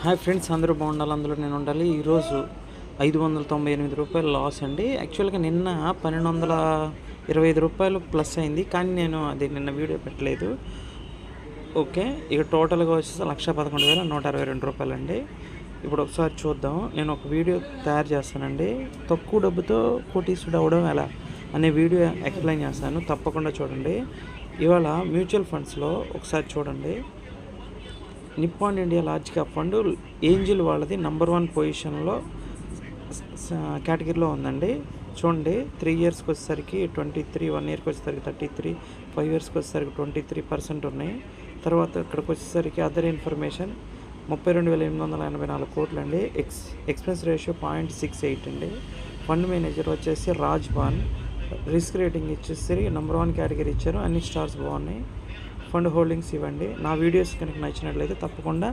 Hi friends, అందరూ బాగుండాలి, అందులో నేను ఉండాలి. ఈరోజు రూ. 598 లాస్ అండి. యాక్చువల్గా నిన్న రూ. 1225 ప్లస్ అయింది, కానీ నేను అది నిన్న వీడియో పెట్టలేదు. ఓకే, ఇక టోటల్గా వచ్చేసి రూ. 1,11,162 అండి. ఇప్పుడు ఒకసారి చూద్దాం. నేను ఒక వీడియో తయారు చేస్తానండి, తక్కువ డబ్బుతో కోటీసుడు అవ్వడం ఎలా అనే వీడియో ఎక్స్ప్లెయిన్ చేస్తాను, తప్పకుండా చూడండి. ఇవాళ మ్యూచువల్ ఫండ్స్లో ఒకసారి చూడండి. Nippon India large cap fund angel వాళ్ళది నంబర్ 1 పొజిషన్లో కేటగిరీలో ఉందండి. చూడండి, 3 ఇయర్స్కి వచ్చేసరికి 23, 1 ఇయర్కి వచ్చేసరికి 33, 5 ఇయర్స్కి వచ్చేసరికి 23% ఉన్నాయి. తర్వాత ఇక్కడికి వచ్చేసరికి అదర్ ఇన్ఫర్మేషన్ 32,884 కోట్లు అండి. ఎక్స్పెన్స్ రేషియో 0.68 అండి. ఫండ్ మేనేజర్ వచ్చేసి రాజ్ బాన్. రిస్క్ రేటింగ్ ఇచ్చేసరి నంబర్ 1 కేటగిరీ ఇచ్చారు, అన్ని స్టార్స్ బాగున్నాయి. ఫండ్ హోల్డింగ్స్ ఇవ్వండి. నా వీడియోస్ కనుక నచ్చినట్లయితే తప్పకుండా